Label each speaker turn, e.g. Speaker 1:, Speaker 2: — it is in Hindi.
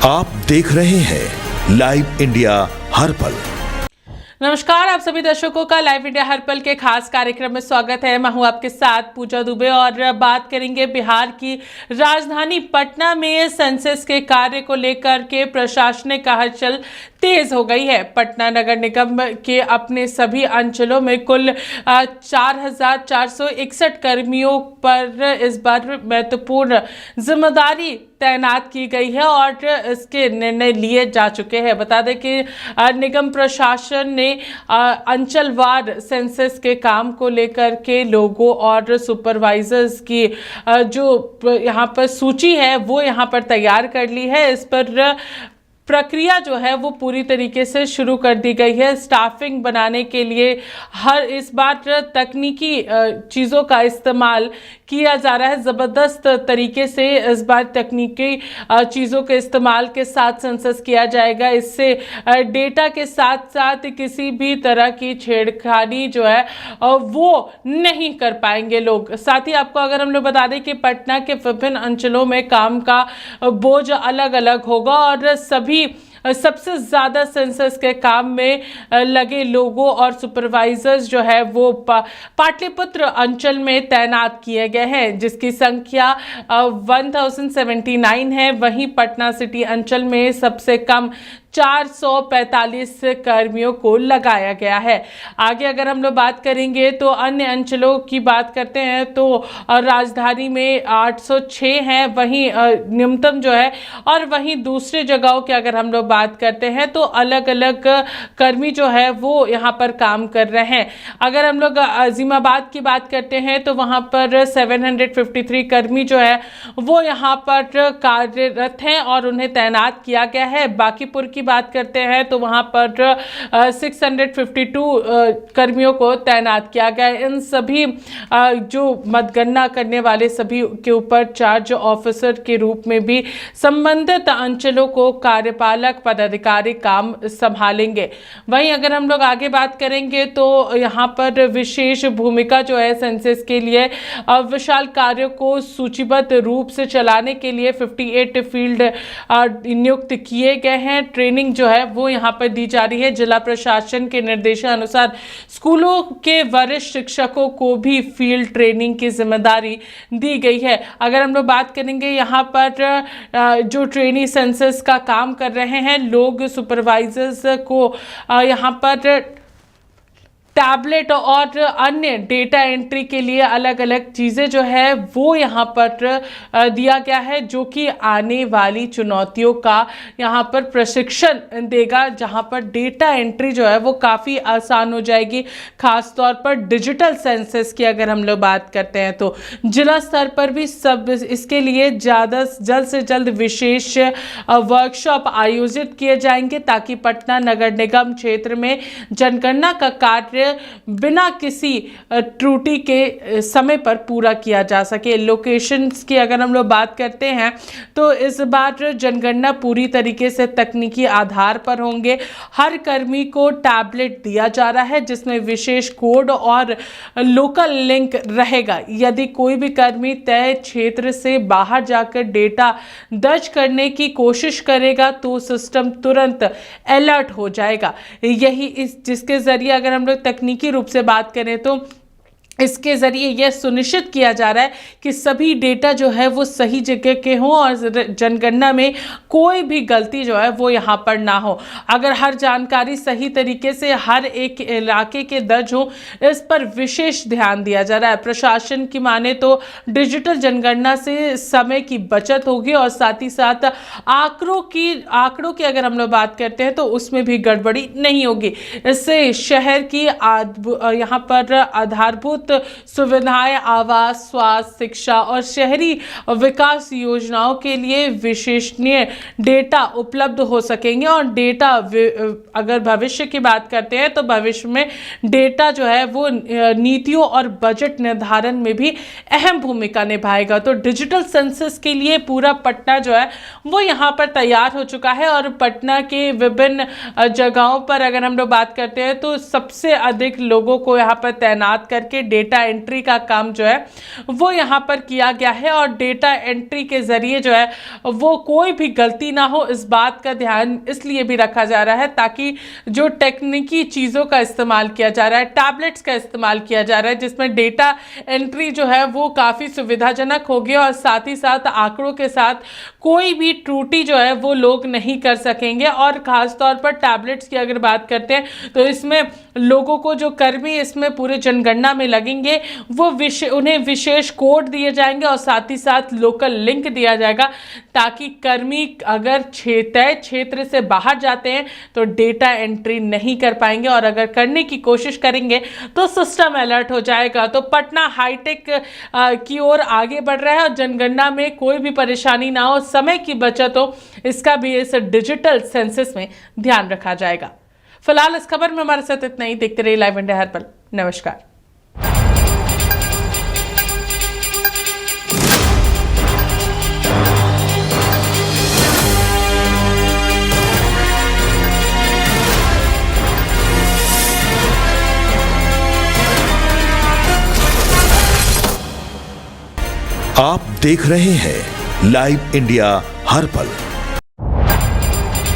Speaker 1: आप देख रहे हैं लाइव इंडिया हर पल।
Speaker 2: नमस्कार, आप सभी दर्शकों का लाइव इंडिया हर पल के खास कार्यक्रम में स्वागत है। मैं हूं आपके साथ पूजा दुबे और बात करेंगे बिहार की राजधानी पटना में सेंसस के कार्य को लेकर के प्रशासनिक हलचल तेज हो गई है। पटना नगर निगम के अपने सभी अंचलों में कुल 4,461 कर्मियों पर इस बार महत्वपूर्ण जिम्मेदारी तैनात की गई है और इसके निर्णय लिए जा चुके हैं। बता दें कि निगम प्रशासन ने अंचलवार सेंसस के काम को लेकर के लोगों और सुपरवाइजर्स की जो यहाँ पर सूची है वो यहाँ पर तैयार कर ली है। इस पर प्रक्रिया जो है वो पूरी तरीके से शुरू कर दी गई है। स्टाफिंग बनाने के लिए इस बार तकनीकी चीज़ों का इस्तेमाल किया जा रहा है। ज़बरदस्त तरीके से इस बार तकनीकी चीज़ों के इस्तेमाल के साथ सेंसस किया जाएगा। इससे डेटा के साथ साथ किसी भी तरह की छेड़खानी जो है वो नहीं कर पाएंगे लोग। साथ ही आपको अगर हम लोग बता दें कि पटना के विभिन्न अंचलों में काम का बोझ अलग अलग होगा और सभी सबसे ज़्यादा सेंसस के काम में लगे लोगों और सुपरवाइजर्स जो है वो पाटलिपुत्र अंचल में तैनात किए गए हैं, जिसकी संख्या 1079 है। वहीं पटना सिटी अंचल में सबसे कम 445 कर्मियों को लगाया गया है। आगे अगर हम लोग बात करेंगे तो अन्य अंचलों की बात करते हैं तो राजधानी में 806 हैं, वहीं न्यूनतम जो है, और वहीं दूसरी जगहों की अगर हम लोग बात करते हैं तो अलग अलग कर्मी जो है वो यहाँ पर काम कर रहे हैं। अगर हम लोग अजीमाबाद की बात करते हैं तो वहाँ पर 753 कर्मी जो है वो यहाँ पर कार्यरत हैं और उन्हें तैनात किया गया है। बांकीपुर की बात करते हैं तो वहां पर 652 कर्मियों को तैनात किया गया है। इन सभी जो मतगणना करने वाले सभी के ऊपर चार्ज ऑफिसर के रूप में भी संबंधित अंचलों को कार्यपालक पदाधिकारी काम संभालेंगे। वहीं अगर हम लोग आगे बात करेंगे तो यहाँ पर विशेष भूमिका जो है सेंसस के लिए विशाल कार्यों को सूचीबद्ध रूप से चलाने के लिए 58 फील्ड नियुक्त किए गए हैं। ट्रेनिंग जो है वो यहाँ पर दी जा रही है। जिला प्रशासन के निर्देशानुसार स्कूलों के वरिष्ठ शिक्षकों को भी फील्ड ट्रेनिंग की जिम्मेदारी दी गई है। अगर हम लोग बात करेंगे यहाँ पर जो ट्रेनी सेंसस का काम कर रहे हैं लोग, सुपरवाइजर्स को यहाँ पर टैबलेट और अन्य डेटा एंट्री के लिए अलग अलग चीज़ें जो है वो यहाँ पर दिया गया है, जो कि आने वाली चुनौतियों का यहाँ पर प्रशिक्षण देगा, जहाँ पर डेटा एंट्री जो है वो काफ़ी आसान हो जाएगी। खास तौर पर डिजिटल सेंसस की अगर हम लोग बात करते हैं तो जिला स्तर पर भी सब इसके लिए जल्द से जल्द विशेष वर्कशॉप आयोजित किए जाएंगे ताकि पटना नगर निगम क्षेत्र में जनगणना का कार्य बिना किसी त्रुटि के समय पर पूरा किया जा सके। लोकेशंस की अगर हम लोग बात करते हैं तो इस बार जनगणना पूरी तरीके से तकनीकी आधार पर होंगे। हर कर्मी को टैबलेट दिया जा रहा है जिसमें विशेष कोड और लोकल लिंक रहेगा। यदि कोई भी कर्मी तय क्षेत्र से बाहर जाकर डेटा दर्ज करने की कोशिश करेगा तो सिस्टम तुरंत अलर्ट हो जाएगा। यही जिसके जरिए अगर हम लोग तकनीकी रूप से बात करें तो इसके ज़रिए यह सुनिश्चित किया जा रहा है कि सभी डेटा जो है वो सही जगह के हों और जनगणना में कोई भी गलती जो है वो यहाँ पर ना हो। अगर हर जानकारी सही तरीके से हर एक इलाके के दर्ज हो, इस पर विशेष ध्यान दिया जा रहा है। प्रशासन की माने तो डिजिटल जनगणना से समय की बचत होगी और साथ ही साथ आंकड़ों की अगर हम लोग बात करते हैं तो उसमें भी गड़बड़ी नहीं होगी। इससे शहर की यहाँ पर आधारभूत सुविधाएं, आवास, स्वास्थ्य, शिक्षा और शहरी विकास योजनाओं के लिए विश्वसनीय डेटा उपलब्ध हो सकेंगे। और डेटा अगर भविष्य की बात करते हैं तो भविष्य में डेटा जो है वो नीतियों और बजट निर्धारण में भी अहम भूमिका निभाएगा। तो डिजिटल सेंसस के लिए पूरा पटना जो है वो यहाँ पर तैयार हो चुका है और पटना के विभिन्न जगहों पर अगर हम लोग बात करते हैं तो सबसे अधिक लोगों को यहाँ पर तैनात करके डेटा एंट्री का काम जो है वो यहाँ पर किया गया है और डेटा एंट्री के जरिए जो है वो कोई भी गलती ना हो, इस बात का ध्यान इसलिए भी रखा जा रहा है ताकि जो टेक्निकी चीज़ों का इस्तेमाल किया जा रहा है, टैबलेट्स का इस्तेमाल किया जा रहा है, जिसमें डेटा एंट्री जो है वो काफ़ी सुविधाजनक होगी और साथ ही साथ आंकड़ों के साथ कोई भी त्रुटि जो है वो लोग नहीं कर सकेंगे। और ख़ास तौर पर टैबलेट्स की अगर बात करते हैं तो इसमें लोगों को, जो कर्मी इसमें पूरे जनगणना में लगेंगे, वो उन्हें विशेष कोड दिए जाएंगे और साथ ही साथ लोकल लिंक दिया जाएगा ताकि कर्मी अगर तय क्षेत्र से बाहर जाते हैं तो डेटा एंट्री नहीं कर पाएंगे और अगर करने की कोशिश करेंगे तो सिस्टम अलर्ट हो जाएगा। तो पटना हाईटेक की ओर आगे बढ़ रहा है और जनगणना में कोई भी परेशानी ना हो, समय की बचत हो, इसका भी इस डिजिटल सेंसस में ध्यान रखा जाएगा। फिलहाल इस खबर में हमारे साथ इतना ही। देखते रहिए लाइव इंडिया हर पल। नमस्कार।
Speaker 1: आप देख रहे हैं लाइव इंडिया हर पल।